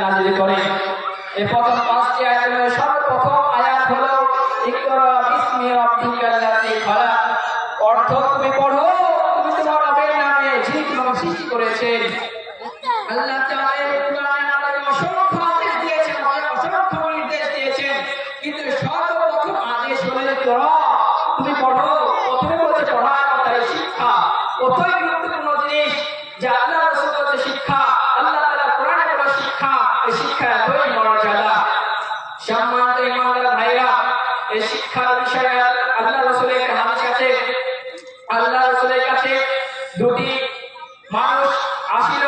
নাযিল করেন। এই প্রথম 5টি আয়াতের সর্বপ্রথম আয়াত হলো ইকরা বিসমি রাব্বিকাল্লাযী খালাক। অর্থ তুমি পড়ো, তুমি তোমার রবের নামে যিনি তোমাকে সৃষ্টি করেছেন। আল্লাহ তাআলা এই কোরআনে আমাদের অসংখ্য আদেশ দিয়েছেন, অসংখ্য নির্দেশ দিয়েছেন, কিন্তু সর্বপ্রথম আদেশ হলো ইকরা, তুমি পড়ো। প্রথমে বলছে পড়ার কথা, শিক্ষা প্রথমে গুরুত্বপূর্ণ জিনিস যে আল্লাহ রাসূলের শিক্ষা, আল্লাহ তাআলা কোরআনে বলা শিক্ষা, এই শিক্ষা এতই মর্যাদা। সম্মানিত ইমানদার ভাইরা, এই শিক্ষার বিষয়ে আল্লাহ রাসূলের হাদিস আছে, আল্লাহ রাসূলের কাছে দুটি মানুষ আসিল,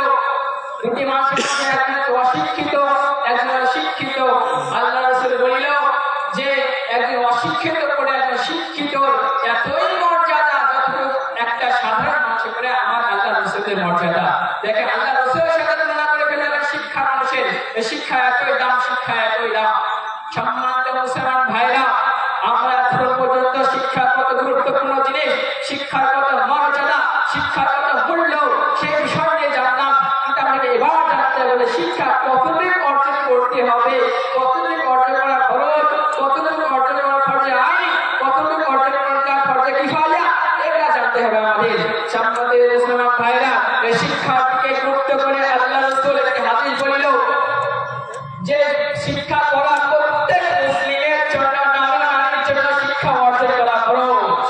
দুটি মানুষের মধ্যে একজন অশিক্ষিত, একজন শিক্ষিত। আল্লাহ রাসূল বলিল যে একজন অশিক্ষিত করে একজন শিক্ষিত এতই মর্যাদা যতটুকু একটা সাধারণ মানুষের করে আমার আল্লাহ রাসূলের মর্যাদা। দেখেন আল্লাহ রাসূলের সাথে তুলনা করে ফেললেন শিক্ষা মানুষের, এই শিক্ষা এতই দাম, শিক্ষা এতই দাম। সম্মানিত মুসলমান ভাইরা, আমরা এখন পর্যন্ত শিক্ষা কত গুরুত্বপূর্ণ জিনিস, শিক্ষার কত মর্যাদা, শিক্ষার কত মূল্য, সেই বিষয় নিয়ে জানলাম। কিন্তু আমাকে এবার জানতে হবে শিক্ষা কতদিন অর্জন করতে হবে, কতদিন অর্জন করা খরচ, কতদিন অর্জন করা ফরজে আইন, কতদিন অর্জন করা ফরজে কিফায়া, এটা জানতে হবে আমাদের। সম্মানিত মুসলমান ভাইরা, এই শিক্ষাকে গুরুত্ব করে আল্লাহ রাসূল একটি হাদিস বলিল যে শিক্ষা করা প্রত্যেক মুসলিমের জন্য, নারীর জন্য শিক্ষা অর্জন করা খরচ।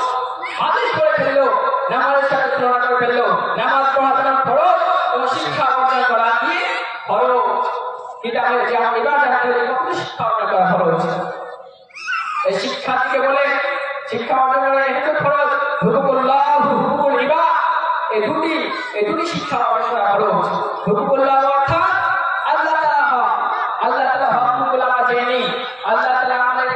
হাদিস করে ফেললো, নামাজের সাথে তুলনা করে ফেললো, নামাজ পড়া যেমন খরচ এবং শিক্ষা অর্জন করা কি খরচ। কিন্তু আমরা যে এবার জানতে হবে কত শিক্ষা অর্জন করা খরচ। এই শিক্ষা থেকে বলে শিক্ষা অর্জন করা একটু খরচ, হুকুকুল্লাহ, হুকুকুল ইবাদ, এই দুটি শিক্ষা অর্জন করা খরচ। হুকুকুল্লাহ অর্থাৎ আল্লাহ তাআলা হক, আল্লাহ তাআলা হকগুলো আমরা জেনে, আল্লাহ তাআলা আমাদের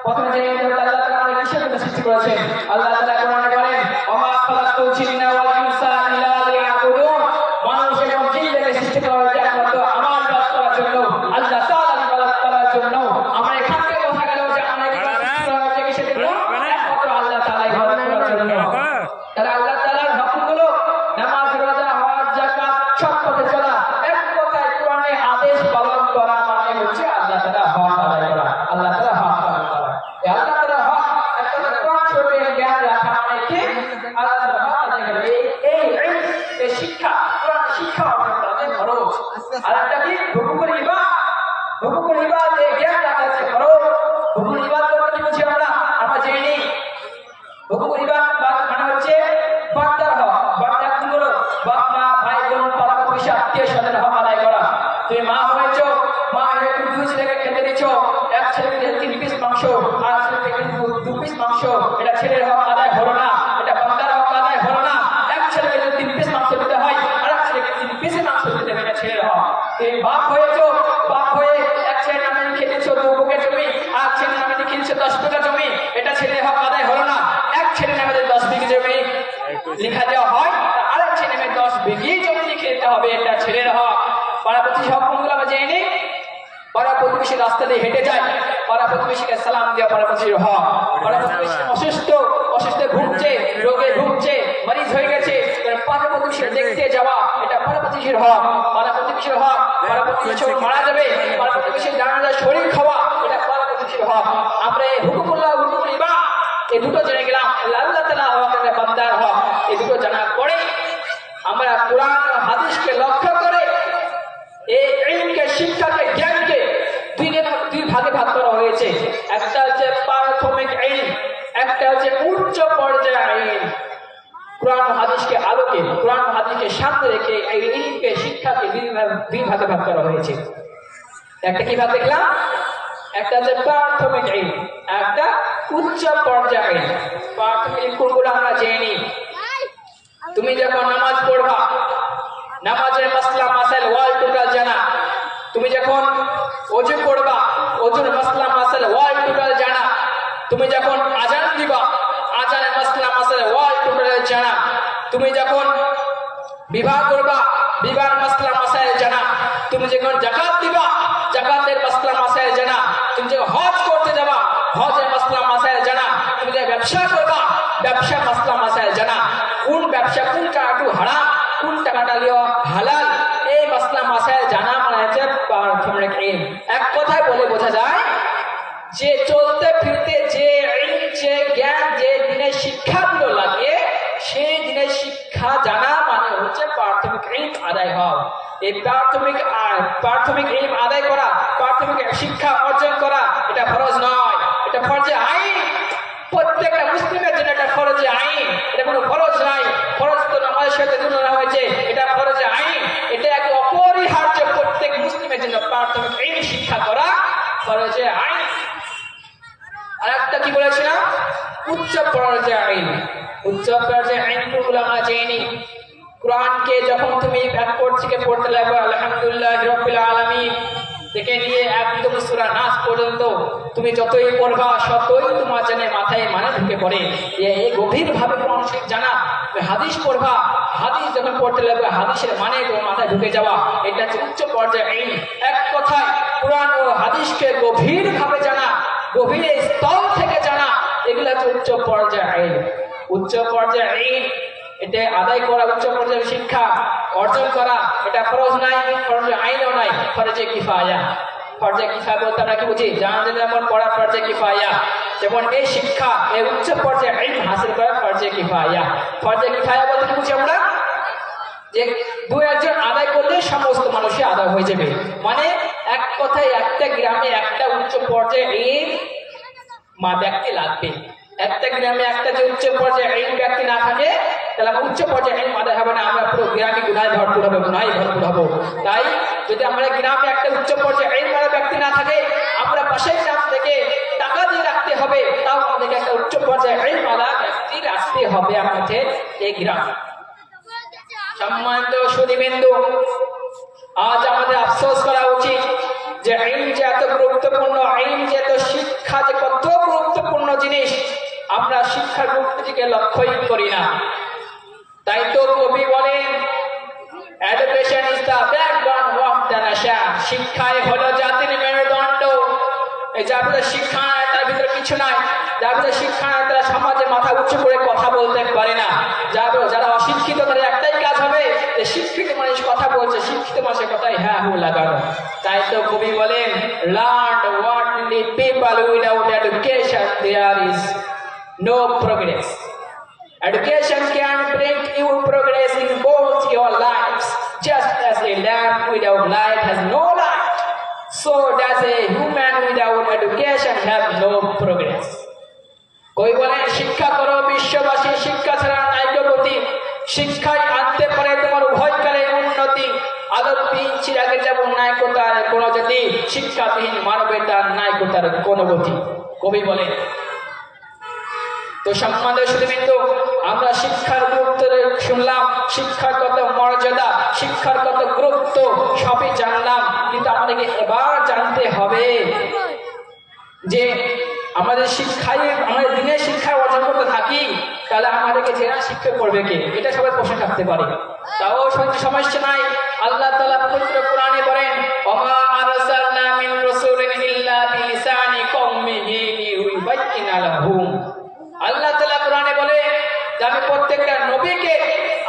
প্রথমে জেনে নিতে হবে আল্লাহ তাআলা আমাদের কিসের জন্য সৃষ্টি করেছেন। আল্লাহ তাআলা কোরআনে বলেন ওমা খালাকুল জিন্না ওয়াল ইনসা ইল্লা লিয়াবুদুন, মানুষ এবং জিনকে সৃষ্টি করা হয়েছে একমাত্র আমার ইবাদত করার জন্য, আল্লাহ তাআলার ইবাদত করার জন্য। আমরা এখান থেকে বোঝা গেল যে আমরা সৃষ্টি করা হয়েছে কিসের জন্য, একমাত্র আল্লাহ তাআলার ইবাদত করার জন্য। তাহলে আল্লাহ তাআলার হুকুমগুলো নামাজ, রোজা, হজ, যাকাত সব পথে চলা, এক কথায় কোরআনে আদেশ পালন করা মানে হচ্ছে আল্লাহ তাআলার হক আদায় করা, আল্লাহ তাআলার হক পালন করা। এই আল্লাহ তাআলার হক একটা কোরআন শরীফের জ্ঞান রাখা মানে কি আল্লাহ তাআলার হক আদায় করা। এই শিক্ষা, কোরআন শিক্ষা অর্জন করা খরচ। আর একটা কি হুকুকুল ইবাদ, হুকুকুল ইবাদ এই জ্ঞান রাখা আছে খরচ। হুকুকুল ইবাদ বলতে কি বুঝি আমরা জেনে নিই। হুকুকুল ইবাদ মানে হচ্ছে বান্দার হক, বান্দা কি হলো বাপ মা ভাই বোন পাড়া প্রতিবেশী আত্মীয় স্বজনের হক আদায় করা। তুমি মা হয়েছো, মা হয়ে তুমি দুই ছেলেকে খেতে দিচ্ছ, এক ছেলেকে 3 পিস মাংস আর ছেলেকে 2 পিস মাংস, এটা ছেলের হক আদায় হলো না, এটা বান্দার হক আদায় হলো না। এক ছেলেকে যদি 3 পিস মাংস দিতে হয় আর এক ছেলেকে 3 পিস মাংস দিতে হবে, এটা ছেলের হক। তুমি বাপ হয়েছো, বাপ হয়ে এক ছেলের নামে লিখে দিচ্ছ 2 বিঘা জমি আর ছেলের নামে লিখে দিচ্ছ 10 বিঘা জমি, এটা ছেলের হক আদায় হলো না। এক ছেলের নামে 10 বিঘা জমি লিখা দেওয়া হয়, আরেক ছেলে নামে 10 বিঘা জমি লিখে দিতে হবে, এটা ছেলের হক। পাড়া প্রতিবেশী হকগুলো আমরা জেনে নিই। পাড়া প্রতিবেশী রাস্তা দিয়ে হেঁটে যায়, পাড়া প্রতিবেশীকে সালাম দেওয়া পাড়া প্রতিবেশীর হক। পাড়া প্রতিবেশী অসুস্থ ভুগছে, রোগে ভুগছে, মরিজ হয়ে গেছে, পাড়া প্রতিবেশী দেখতে যাওয়া, এটা পাড়া প্রতিবেশীর হক। পাড়া প্রতিবেশীর হক, পাড়া প্রতিবেশী মারা যাবে, পাড়া প্রতিবেশীর জানাজার শরীর খাওয়া, এটা পাড়া প্রতিবেশীর হক। আমরা এই হুকুকুল্লাহ, হুকুকুল ইবাদ এই দুটো জেনে গেলাম, আল্লাহ তাআলা হক, বান্দার হক। এই দুটো জানার পরে আমরা কোরআন হাদিসকে লক্ষ্য করে এই ইলমকে, শিক্ষাকে, জ্ঞানকে দুই ভাগে ভাগ করা হয়েছে। একটা হচ্ছে প্রাথমিক ইলম, একটা হচ্ছে উচ্চ পর্যায়ের ইলম। কোরআন হাদিসকে আলোকে, কোরআন হাদিসকে সামনে রেখে এই ইলমকে, শিক্ষাকে দুই ভাগে ভাগ করা হয়েছে। একটা কি ভাগ দেখলাম, একটা হচ্ছে প্রাথমিক ইলম, একটা উচ্চ পর্যায়ের ইলম। প্রাথমিক ইলম কোনগুলো আমরা জেনে নিই। তুমি যখন নামাজ পড়বা, নামাজের মাসলা মাসাইল ওয়াল টোটাল জানা। তুমি যখন ওযু করবা, ওযুর মাসলা মাসাইল ওয়াল টোটাল জানা। তুমি যখন আযান দিবা, আযানের মাসলা মাসাইল ওয়াল টোটাল জানা। তুমি যখন বিবাহ করবা, বিবাহের মাসলা মাসাইল জানা। তুমি যখন যাকাত দিবা, যাকাতের মাসলা মাসাইল জানা। তুমি যখন হজ করতে যাবা, হজের মাসলা মাসাইল জানা। তুমি যখন ব্যবসা করবা, ব্যবসা মাসলা মাসাইল জানা। কোন ব্যবসা, কোন টাকা হারাম, কোন টাকাটা লিওয়া হালাল, এই মাসলা মাসাইল প্রাথমিক ইলম আদায় হও। এই প্রাথমিক ইলম আদায় করা, প্রাথমিক শিক্ষা অর্জন করা এটা ফরজ নয়, এটা ফরজে আইন। প্রত্যেকটা মুসলিমের জন্য এটা ফরজে আইন, এটা কোনো ফরজ নাই। ফরজ তো নামাজের সাথে তুলনা হয়েছে, এটা ফরজে আইন। এটা এক অপরিহার্য প্রত্যেক মুসলিমের জন্য প্রাথমিক ইলম শিক্ষা করা ফরজে আইন। আর একটা কি বলেছিলাম, উচ্চ পর্যায়ে আইন। উচ্চ পর্যায়ে আইনগুলো আমরা জেনে কোরআনকে যখন তুমি ব্যাকওয়ার্ড থেকে পড়তে লাগবে আলহামদুলিল্লাহ রাব্বিল আলামিন থেকে নিয়ে একদম সূরা নাস পর্যন্ত তুমি যতই পড়বা ততই তোমার জানে মাথায় মানে ঢুকে পড়ে। এই গভীরভাবে কোরআন শরীফ জানা, হাদিস পড়বা, হাদিস যখন পড়তে লাগবে হাদিসের মানে তোমার মাথায় ঢুকে যাওয়া, এটা হচ্ছে উচ্চ পর্যায়ে আইন। এক কথায় কোরআন ও হাদিসকে গভীরভাবে জানা, গভীর স্তর থেকে জানা, এগুলো হচ্ছে উচ্চ পর্যায়ে আইন। উচ্চ পর্যায়ে আইন এটা আদায় করা, উচ্চ পর্যায়ে শিক্ষা অর্জন করা এটা ফরজ নাই, ফরজে আইনও নাই, ফরজে কিফায়া। ফরজে কিফায়া বলতে আমরা কি বুঝি? জানাজা যেমন পড়া ফরজে কিফায়া, যেমন এই শিক্ষা এই উচ্চ পর্যায়ে ইলম হাসিল করা ফরজে কিফায়া। ফরজে কিফায়া বলতে কি বুঝি আমরা? যে দু একজন আদায় করলে সমস্ত মানুষই আদায় হয়ে যাবে। মানে এক কথায় একটা গ্রামে একটা উচ্চ পর্যায়ে ইলম ব্যক্তি লাগবে। একটা গ্রামে একটা যে উচ্চ পর্যায়ে ইলম ব্যক্তি না থাকে তাহলে উচ্চ পর্যায়ে ইলম আদায় হবে না, আমরা পুরো গ্রামে গুনাহে ভরপুর হবে, গুনাহে ভরপুর হবো। তাই যদি আমরা গ্রামে একটা উচ্চ পর্যায়ে ইলম ওয়ালা ব্যক্তি না থাকে, আমরা পাশের গ্রাম থেকে টাকা দিয়ে রাখতে হবে, তাও আমাদেরকে একটা উচ্চ পর্যায়ে ইলম ওয়ালা ব্যক্তি রাখতে হবে আমাদের এই গ্রামে। সম্মানিত সুধীবৃন্দু, আজ আমাদের আফসোস করা উচিত যে ইলম যে এত গুরুত্বপূর্ণ, ইলম যে এত শিক্ষা যে কত গুরুত্বপূর্ণ জিনিস, আমরা শিক্ষার গুরুত্বটিকে লক্ষ্যই করি না। তাই তো কবি বলেন, education is the backbone of the nation. শিক্ষাই হলো জাতির মেরুদণ্ড। এই যার ভিতরে শিক্ষা নাই তার ভিতরে কিছু নাই, যার ভিতরে শিক্ষা নাই তারা সমাজে মাথা উঁচু করে কথা বলতে পারে না। যারা অশিক্ষিত তাদের একটাই কাজ হবে যে শিক্ষিত মানুষ কথা বলছে, শিক্ষিত মানুষের কথাই হ্যাঁ হু লাগানো। তাই তো কবি বলেন, learn what the people without education there is no progress. Education can bring you progress in both your lives, just as a lamp without light has no light, so does a human without education have no progress. কই বলেন, শিক্ষা করো বিশ্ববাসী, শিক্ষা ছাড়া নাই গতি। শিক্ষাই আনতে পারে তোমার উভয়কালের উন্নতি। আলোকবিহীন চিরাগে যেমন নাই কোতার কোন জাতি, শিক্ষাবিহীন মানবে তার নাই কোতার কোন গতি। কবি বলেন। তো সম্মানিত সুধীবৃন্দ, আমরা শিক্ষার গুরুত্ব শুনলাম, শিক্ষার কত মর্যাদা, শিক্ষার কত গুরুত্ব সবই জানলাম, কিন্তু আমাদেরকে এবার জানতে হবে যে আমাদের শিক্ষায়, আমাদের দিনের শিক্ষা অর্জন করতে থাকি, তাহলে আমাদেরকে জেনা শিক্ষা করবে কে? এটা সবাই প্রশ্ন থাকতে পারে। তাও সমস্যা নাই। আল্লাহ তাআলা পবিত্র কোরআনে বলেন, ওমা আরসালনা মিন রাসূলিন ইল্লা বিলিসানি কওমিহি লিয়ুবাইয়িনা লাহুম। আল্লাহ তাআলা কোরআনে বলে যে আমি প্রত্যেকটা নবীকে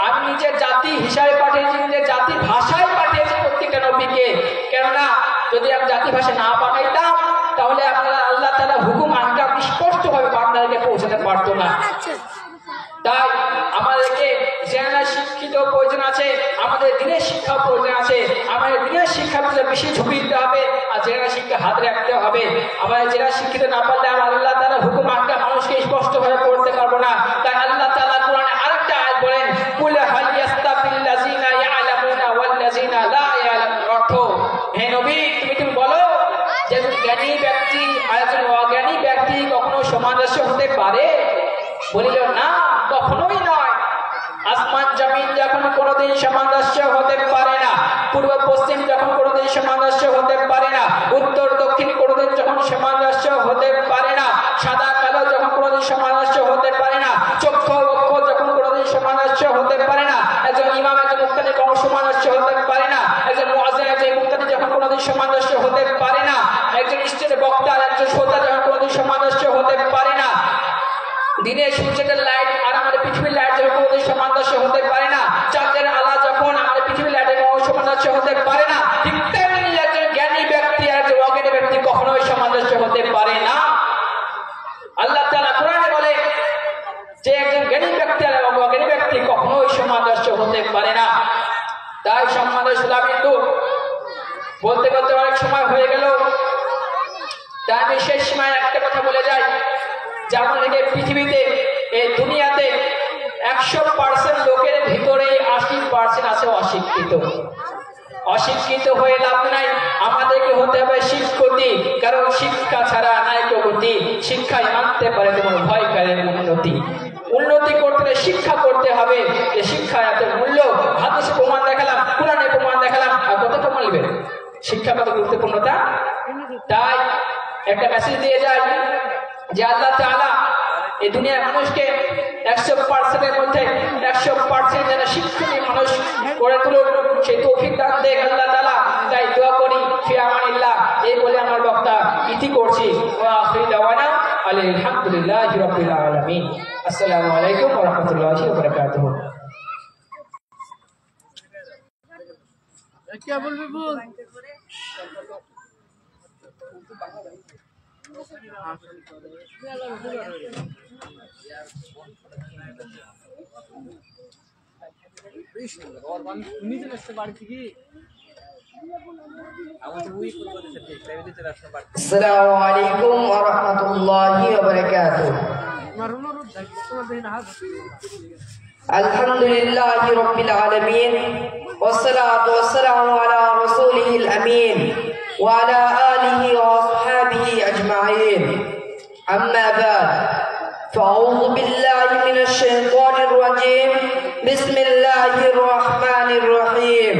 আমি নিজের জাতি হিসাবে পাঠিয়েছি, নিজের জাতি ভাষায় পাঠিয়েছি প্রত্যেকটা নবীকে। কেননা যদি আমি জাতি ভাষা না পাঠাইতাম তাহলে আল্লাহ তাআলা হুকুম আহকাম স্পষ্টভাবে বান্দাদেরকে পৌঁছাতে পারতো না। তাই আমাদেরকে জেনা শিক্ষিত প্রয়োজন আছে, আমাদের দিনের শিক্ষা প্রয়োজন আছে। আমাদের দিনের শিক্ষার প্রতি বেশি ঝুঁকি দিতে হবে, আর জেনা শিক্ষা হাতে রাখতে হবে। আমাদের জেনা শিক্ষিত না পারলে আল্লাহ তাআলা হুকুম আহকাম মানুষকে স্পষ্টভাবে পড়তে পারবো না। তাই আল্লাহ তাআলা কোরআনে আরেকটা আয়াত বলেন, কুল হাল ইয়াস্তাবিল্লাযিনা ইয়ালামুনা ওয়াল্লাযিনা লা ইয়ালামুন। অর্থ, হে নবী তুমি বলো যে জ্ঞানী ব্যক্তি আর একজন অজ্ঞানী ব্যক্তি কখনো সামঞ্জস্য হতে পারে? বলিল না, কখনোই নয়। আসমান জমিন যখন কোনোদিন সামঞ্জস্য হতে পারে না, পূর্ব পশ্চিম যখন কোনোদিন সামঞ্জস্য হতে পারে না, উত্তর দক্ষিণ কোনোদিন যখন সামঞ্জস্য হতে পারে না, সাদা কালো যখন কোনোদিন সামঞ্জস্য হতে পারে না, চক্ষু অক্ষ যখন কোনোদিন সামঞ্জস্য হতে পারে না, একজন ইমাম একজন মুক্তাদি কোনো সামঞ্জস্য হতে পারে না, একজন মুয়াজ্জিন একজন মুক্তাদি যখন কোনোদিন সামঞ্জস্য হতে পারে না, একজন স্টেজ বক্তা একজন শ্রোতা যখন কোনোদিন সামঞ্জস্য হতে পারে না, দিনের সূর্যের লাইট আর আমাদের পৃথিবীর লাইট যখন কোনোদিন সামঞ্জস্য হতে পারে না, চাঁদের আলো যখন আমাদের পৃথিবীর লাইটের সামঞ্জস্য হতে পারে না, ঠিক তেমনি একজন জ্ঞানী ব্যক্তি আর একজন অজ্ঞানী ব্যক্তি কখনোই সামঞ্জস্য হতে পারে না। আল্লাহ তাআলা কোরআনে বলে যে একজন জ্ঞানী ব্যক্তি আর অজ্ঞানী ব্যক্তি কখনোই সামঞ্জস্য হতে পারে না। তাই সম্মানিত সুধীবৃন্দু, বলতে বলতে অনেক সময় হয়ে গেল, তাই আমি শেষ সময় একটা কথা বলে যাই। যেমন থেকে পৃথিবীতে, এই দুনিয়াতে 100% লোকের ভিতরে 80% আছে অশিক্ষিত। অশিক্ষিত হয়ে লাভ নাই, আমাদেরকে হতে হবে শিক্ষিতী, কারণ শিক্ষা ছাড়া নাই প্রগতি। শিক্ষায় আনতে পারে তোমার ভয়কারের উন্নতি। উন্নতি করতে শিক্ষা করতে হবে, যে শিক্ষা এত মূল্য। হাদিসে প্রমাণ দেখালাম, কোরআনে প্রমাণ দেখালাম, আর কত প্রমাণ নেবেন? শিক্ষা কত গুরুত্বপূর্ণতা। তাই একটা মেসেজ দিয়ে যায় যে আল্লাহ তাআলা এই দুনিয়ার মানুষকে 100%-এর মধ্যে 100% যেন শিক্ষিত মানুষ করে তুলুক, সেই তৌফিক দান দেন আল্লাহ তাআলা। তাই দোয়া করি, ফি আমানিল্লাহ। এই বলে আমার বক্তা ইতি করছি। ওয়া আখিরু দাওয়ানা আলহামদুলিল্লাহি রাব্বিল আলামিন। আসসালামু আলাইকুম ওয়া রাহমাতুল্লাহি ওয়া বারাকাতুহু। क्या बोलबे बोल। और वन नीचे नष्ट बाढ़ती की अस्सलामु अलैकुम व रहमतुल्लाहि व बरकातुहू। अल्हम्दुलिल्लाहि रब्बिल आलमीन वस्सलातु वस्सलामु अला रसूलिहिल अमीन व अला आलिहि व अस्हाबिहि अजमाइन। अम्मा बाद, फ़अऊज़ु बिल्लाहि मिनश शैतानिर रजीम। बिस्मिल्लाहिर रहमानिर रहीम।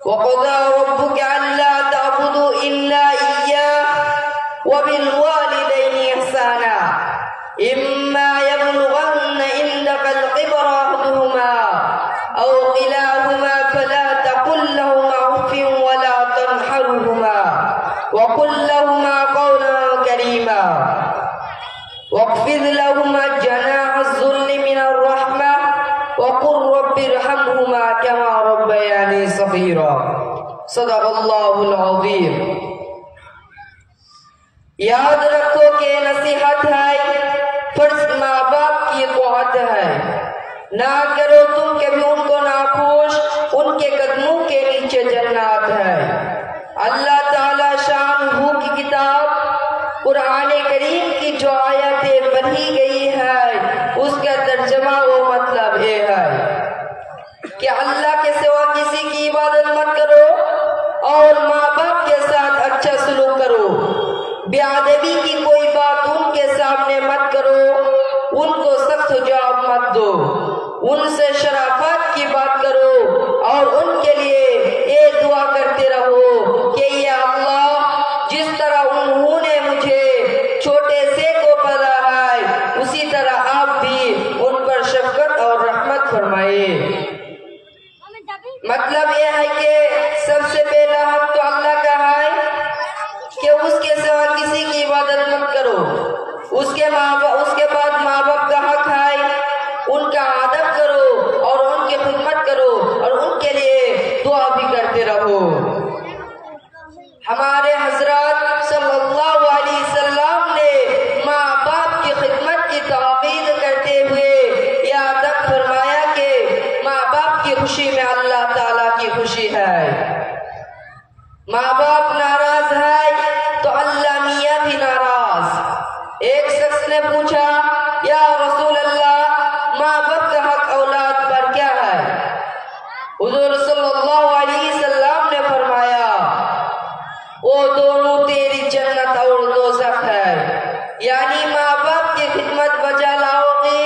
वक़ज़ा रब्बुका अल्ला तअबुदू इल्ला इय्याहु व बिल वालिदैनि इहसाना। इम्मा यबलुगन्न इंदकल किबरा अहदुहुमा औ किलाहुमा फला तकुल लहुमा उफ़्फ़िन व ला तन्हरहुमा व कुल लहुमा क़ौलन करीमा वख़्फ़िज़ लहुमा जनाह अज़्ज़ुल्लि मिनर रहमा व क़ुल रब्बिरहमहुमा कमा रब्बयानी सग़ीरा। सदक़ल्लाहुल अज़ीम। याद रखो कि नसीहत है, फर्ज माँ बाप की तौअत है। ना करो तुम कभी उनको नाखुश, उनके कदमों के नीचे जन्नत है। अल्लाह ताला शान-हू की किताब कुरान करीम की जो आयतें पढ़ी गई है, उसका तर्जमा वो मतलब ये है कि अल्लाह के सिवा किसी की इबादत मत करो और माँ बाप के साथ अच्छा सलूक करो। बेअदबी की कोई बात उनके सामने मत करो, उनको सख्त जवाब मत दो। उनसे शराफत की बात करो और उनके लिए ये दुआ करते रहो कि या अल्लाह, जिस तरह उन्होंने मुझे छोटे से को पाला है, उसी तरह आप भी उन पर शफकत और रहमत फरमाए। मतलब यह है कि सबसे पहला हक तो अल्लाह का है कि उसके सिवा किसी की इबादत मत करो। उसके बाद माँ बाप का हक है, उनका अदब करो और उनकी खिदमत करो और उनके लिए दुआ भी करते रहो। हमारे हजरत सल्लल्लाहु अलैहि वसल्लम ने माँ बाप की खिदमत की ताकीद करते हुए यह अदब फरमाया कि माँ बाप की खुशी में अल्लाह ताला की खुशी है। माँ बाप नाराज है तो अल्लाह मियाँ भी नाराज। एक शख्स ने पूछा, या रसूल अल्लाह, माँ बाप का हक औलाद पर क्या है? हुजूर सल्लल्लाहु अलैहि वसल्लम ने फरमाया, वो दोनों तेरी जन्नत और दोज़ख है। यानी माँ बाप की खिदमत बजा लाओगे,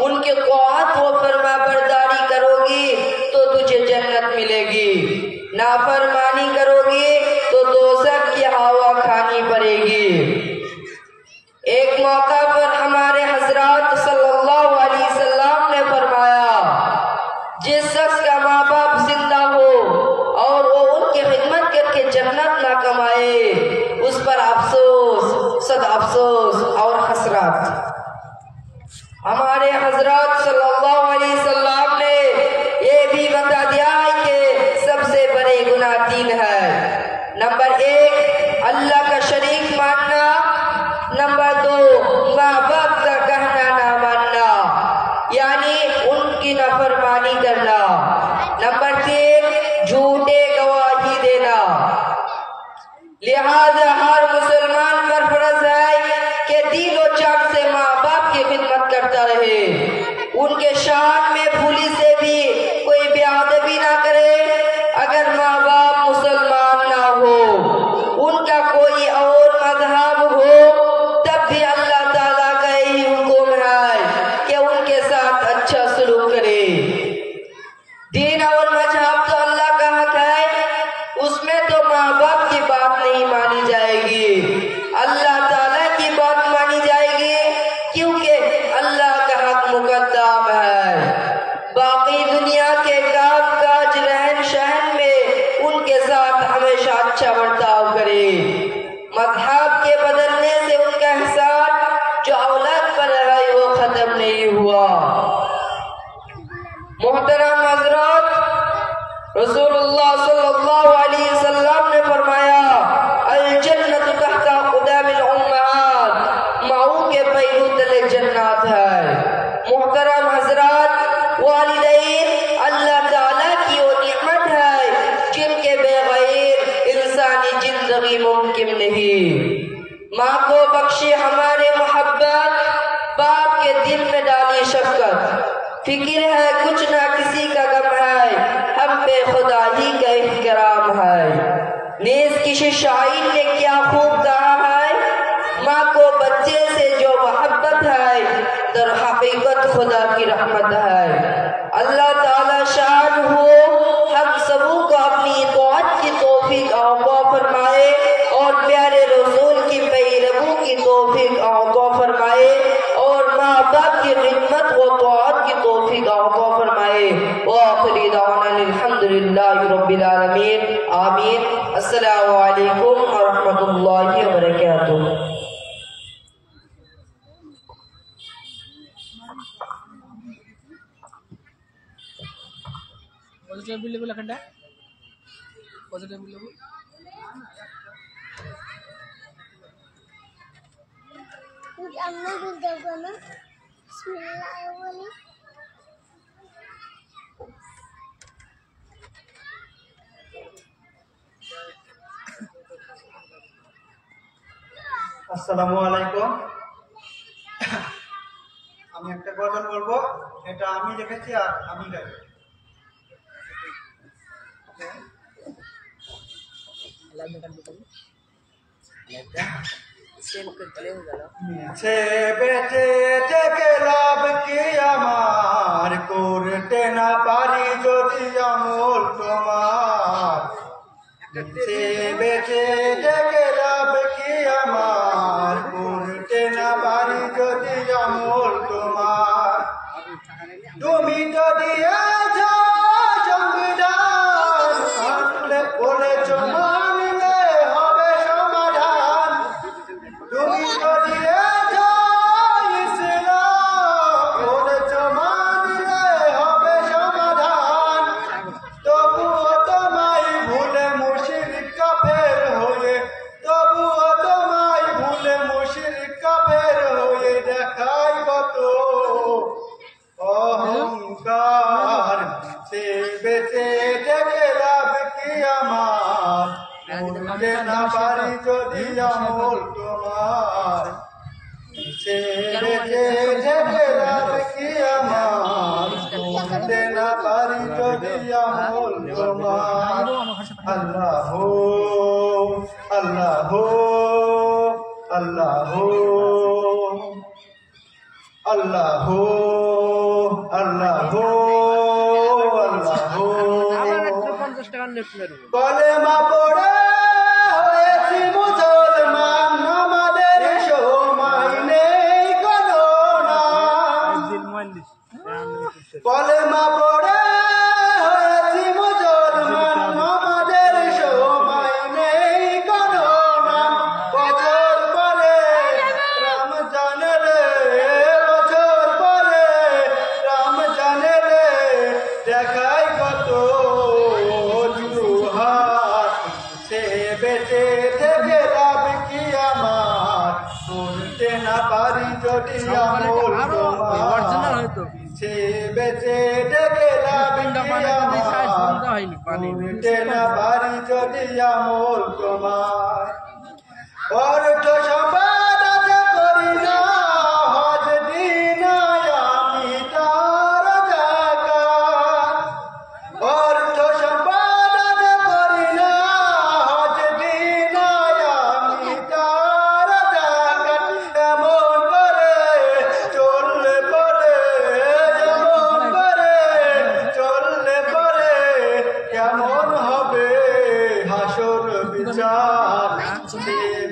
उनके तौअत व फरमाबरदारी करोगी तो तुझे जन्नत मिलेगी। नाफरमानी करोगी तो दोज़ख की हवा खानी पड़ेगी। एक मौका पर हमारे हजरत सल्लल्लाहु अलैहि वसल्लम ने फरमाया, जिस शख्स का माँ बाप जिंदा हो और वो उनकी खिदमत करके जन्नत ना कमाए, उस पर अफसोस, सद अफसोस और हसरत। हमारे हजरत सल्लल्लाहु अलैहि वसल्लम ने ये भी बता दिया है कि सबसे बड़े गुनाह 3 है। नंबर 1, अल्लाह का शरीक मानना। नंबर 2, माँ बाप का कहना ना मानना, यानी उनकी नाफरमानी करना। नंबर 3, लिहाजा हर मुसलमान पर फर्ज है कि दिल और जान से माँ बाप की खिदमत करता रहे, उनके शान में भूली से भी कोई बेअदबी ना करे। अगर माँ बाप मुसलमान ना हो, उनका कोई और मजहब हो, तब भी अल्लाह ताला का यही हुक्म है कि उनके साथ अच्छा सलूक करे। दीन और मजहब तो अल्लाह का हक है, उसमें तो माँ बाप की बात नहीं मानी जाएगी, अल्लाह ताला की बात मानी जाएगी, क्योंकि अल्लाह का हक मुकद्दम है। बाकी दुनिया के काम काज रहन सहन में उनके साथ हमेशा अच्छा बर्ताव करे। मजहब के बदलने से उनका एहसान जो औलाद पर है वो खत्म नहीं हुआ। मोहतरम हज़रात, रसूलुल्लाह सल्लल्लाहु अलैहि वसल्लम ने फरमाया, अल जन्नतु तहता क़ुदामिल उम्महात, माऊ के पैरों तले जन्नत है। मोहतरम हज़रात, वालिदैन अल्लाह ताला की वो नियमत है जिनके बगैर इंसानी जिंदगी मुमकिन नहीं। माँ को बख्शे हमारे मोहब्बत, बाप के दिल में डाली शफकत, फिक्र है कुछ ना किसी का गम है, हम पे खुदा ही का इकराम है। नेज़ किसी शायर ने क्या खूब कहा है, माँ को बच्चे से जो मोहब्बत है दर हकीकत खुदा की रहमत है। अल्लाह ताला शान हो हम सबों को अपनी इताअत की तौफीक अता फरमाए और प्यारे रसूल की पैरवी की तौफीक अता फरमाए और माँ बाप की खिदमत व तौअत की तौफीक अता फरमाए। व आखिरी दावाना अल्हम्दुलिल्लाहि रब्बिल आलमीन, आमीन। अस्सलामु अलैकुम व रहमतुल्लाहि व बरकातुहू। पॉजिटिव बिल लेवल खंडा पॉजिटिव बिल लेवल मुझे अम्मा भी देगा ना। बिस्मिल्लाहिर्रहमानिर्रहीम। আসসালামু আলাইকুম। আমি একটা গজল বলবো, এটা আমি লিখেছি আর আমি গাইব। মিছে বেঁচে থেকে লাভ কি আমার, করতে না পারি যদি আমল তোমার। মিছে বেঁচে থেকে লাভ কি আমার, করতে না পারি যদি আমল তোমার। তুমি যদি সংবিধান আনলে বলেছ মানলে হবে সমাধান। তুমি যদি ইসলাম বলেছ মানলে হবে সমাধান। তবুও তোমায় ভুলে মুশরিক কাফের হয়ে, তবুও তোমায় ভুলে মুশরিক কাফের হয়ে দেখাই কত অহংকার। সে বেঁচে থেকে লাভ কি আমার, করতে না পারি যদি আমল তোমার। সে বেঁচে থেকে লাভ কি আমার, করতে না পারি যদি আমল তোমার। আল্লাহ আল্লাহ আল্লাহ আল্লাহ আল্লাহ কলেমা পড়ে হয়েছি মুসলমান, আমাদের সময় নেই কোনো নাম। কলেমা পড়ে হয়েছি মুসলমান, আমাদের সময় নেই কোনো নাম। বছর পরে রমজান রে, বছর পরে রমজান রে, দেখাই কত জুহার। সে বেঁচে থেকে লাভ কি আমার, করতে না পারি যদি আমল তোমার। সে বেঁচে থেকে লাভ কি আমার, করতে না পারি যদি আমল তোমার। অর্থ সম্পদ আছে করি না হজ দিনায় আমি তার জাকাত। অর্থ সম্পদ আছে করি না হজ দিনায় আমি তার জাকাত। এমন করে চললে পরে, এমন করে চললে পরে কেমন হবে হাসর বিচার।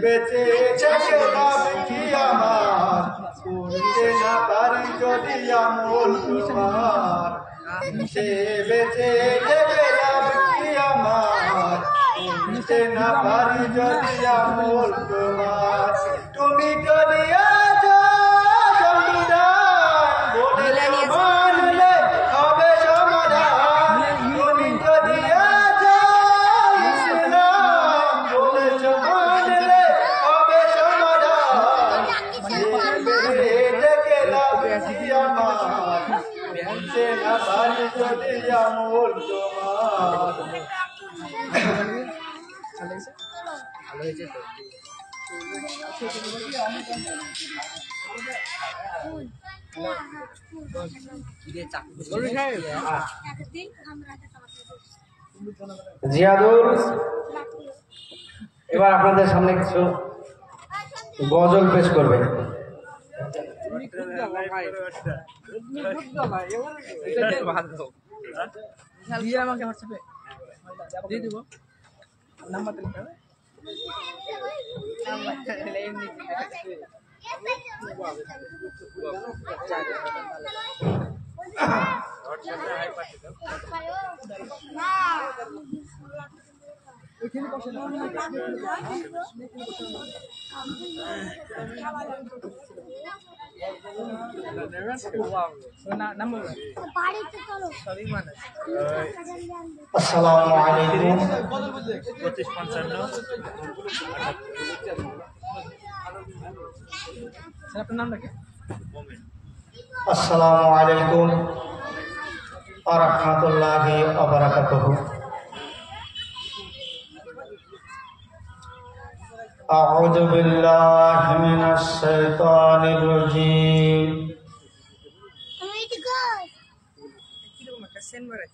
বেঁচে থেকে লাভ কি আমার, করতে না পারি যদি আমল তোমার। সে বেঁচে থেকে লাভ কি আমার, করতে না পারি যদি আমল তোমার। তুমি তো দিয়েছ সংবিধান, বলে মানলে হবে সমাধান। তুমি তো দিয়েছ ইসলাম, বলেছ মানলে হবে সমাধান। থেকে লাভ কি আমার, করতে না পারি যদি আমল তোমার। ভালো হয়েছে তো। জিয়াদুল, এবার আপনাদের সামনে কিছু গজল পেশ করবে। দিয়ে আমাকে হোয়াটসঅ্যাপে দিয়ে দিব নাম্বার দিতে হবে। নাম্বার আসসালামু আলাইকুম। 2555 আপনার নামটা কি? আসসালামু আলাইকুম ওয়া রাহমাতুল্লাহি ওয়া বারাকাতুহু। আউযু বিল্লাহি মিনাশ শাইতানির রাজীম।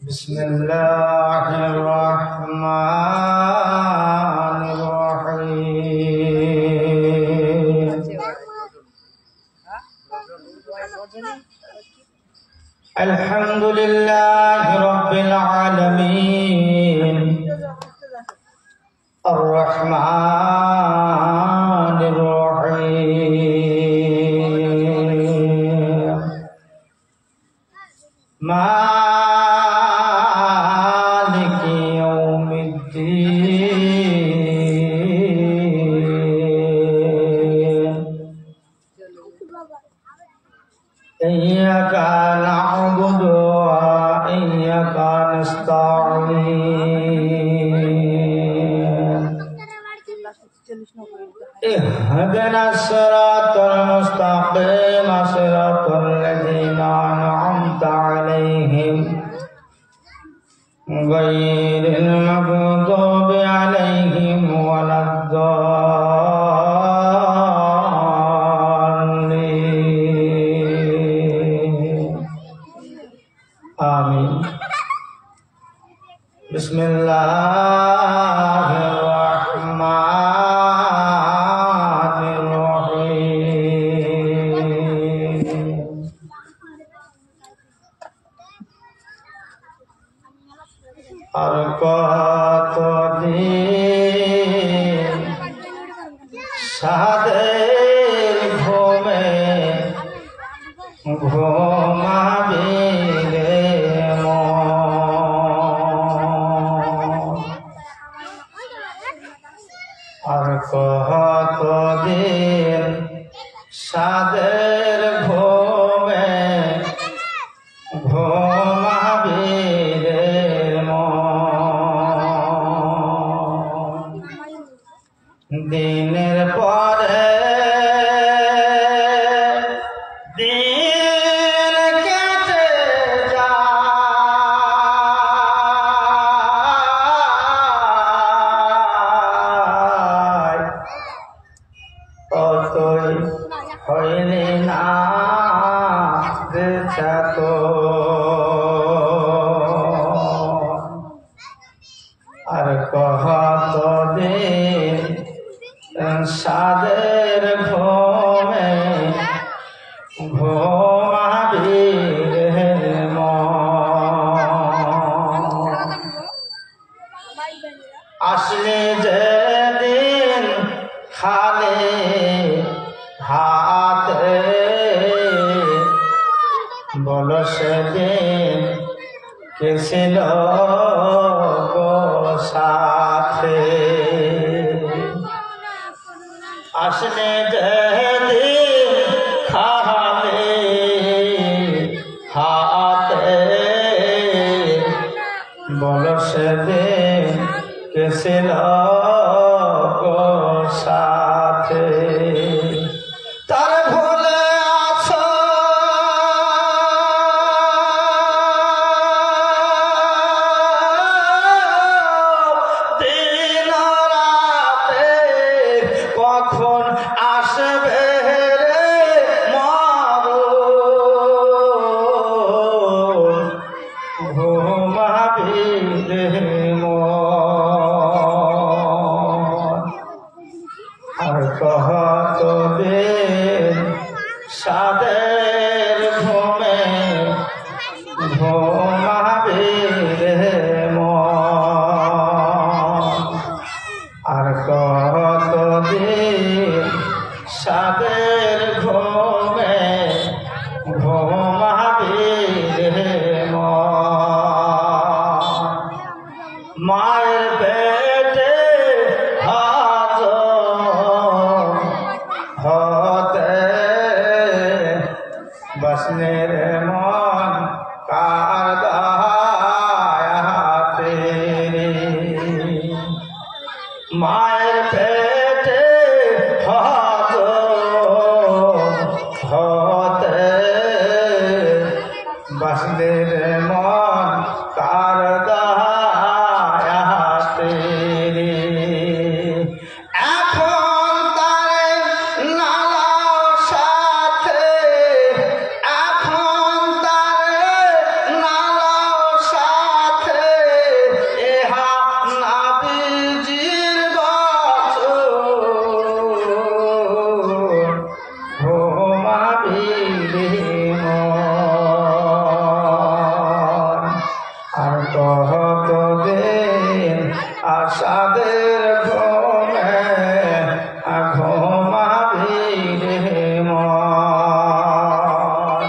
বিসমিল্লাহির রাহমানির রাহিম। আলহামদুলিল্লাহি রাব্বিল আলামিন আর-রাহমানির রাহিম মালিকি ইয়াউমিদ্দিন। ইয়্যাকা না'বুদু ওয়া ইয়্যাকা নাস্তাঈন। ইহদিনাস সিরাতাল মুস্তাকিম সিরাতাল লাযীনা আন'আমতা আলাইহিম গায়রিল মাগদুবি আলাইহিম ওয়ালাদ-দাল্লিন। আমিন। বিসমিল্লাহির রাহমানির রাহিম। আর কতদিন সাদের ঘুমে ঘুমাবি রে মন। আর কতদিন সাদের ঘুমে ঘুমাবি রে মন। দিনের পরে দিন কেটে যায়, আর কতদিন সাদের ঘুমে ঘুমাবি রে মন। আসলে যেদিন খালি হাতে বল সেদিন কে ছিল গো সাথে। আসলে যেদিন খালি হাতে বল সেদিন কে ছিল গো সাথে। তার ভুলে আছো দিন রাতে, কখন আসবে রে মরণ, ঘুমাবি রে মন। আর কতদিন সাদের ঘুমে ঘুমাবি রে মন। আর কতদিন সাদের ঘুমে ঘুমাবি রে মন। মায়ের পেটে হজম হতে বসনে রে মন কার দায়াতে। মায়ের পেটে হজম হতে বসনে রে মন কার দায়াতে। এখন তারে নালাও সাথে, এখন তারে নালাও সাথে, এহা নাবিজির বচন, ঘুমাবি রে মন। আর কতদিন আশাদের ঘুমে ঘুমাবি রে মন।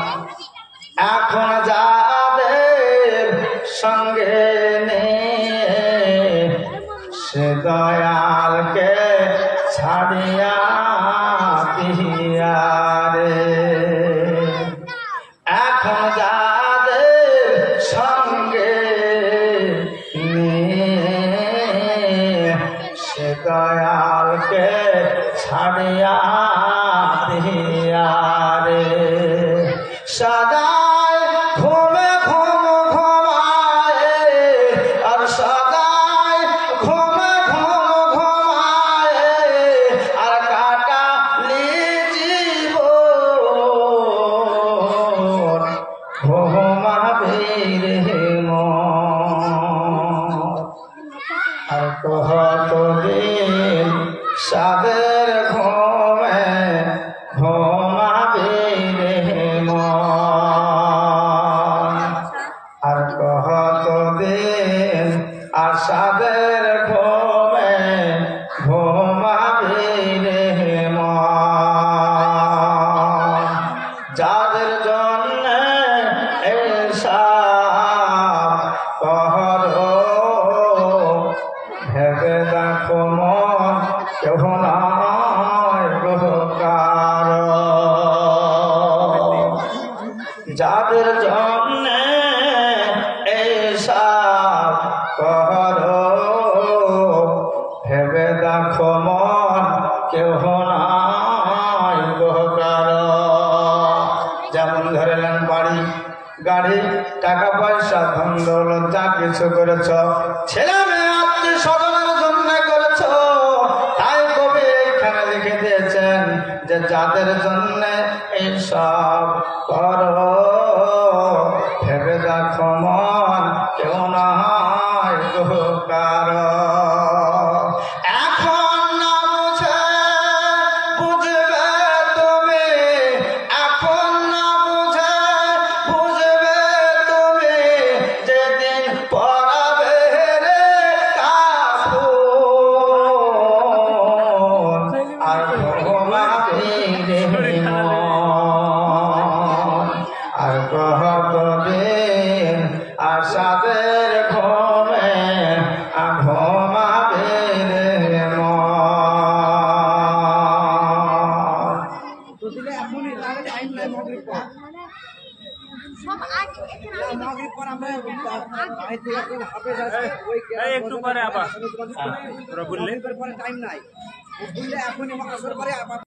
এখন যাদের সঙ্গে নিয়ে সে দয়ালকে ছাড়িয়া দিয়া রে। এখন যাদের সঙ্গে নিয়ে সে দয়ালকে ছাড়িয়া দিয়া রে। সদাই ঘুমে ঘুম ঘুমায়, আর সদাই ঘুমে ঘুম ঘুমায়, আর কাটালি জীবন, ঘুমাবি রে মন। আর কতদিন সাদের ঘুমে ঘুমাবি রে মন। আর কতদিন আশাদের ঘুমে ঘুমাবি রে মন। যাদের জন্য এসব করো ভেবে দেখো মন কেহ নয় গো কারো। যাদের জন্য এসব করো ভেবে দেখো মন কেহ নয় গো কারো। যেমন ধরলেন বাড়ি গাড়ি টাকা পয়সা ধন দৌলত যা কিছু করেছ, ছেলে মেয়ে আত্মীয় স্বজনের জন্য করেছ, তাই কবি এখানে লিখে দিয়েছেন যে যাদের জন্য এইসব করো ভেবে দেখো মন কেউ নয় গো কারো এখন না বুঝে বুঝবে তুমি এখন না বুঝে বুঝবে তুমি যেদিন পড়াবে রে কাফুন আর ঘুমাবে রে মন আর কহতদিন আশাদের ঘুমে ঘুমাবে রে মন তো দিলে এখনই তাহলে টাইম নাই মাগরিব পর সব আগে এখানে মাগরিব পর আমরা আই থেকে কোন হাফেজ আছে ওই একটু পরে আবার ওরা বললে পরে টাইম নাই ও বললে এখনই আসর পরে আবার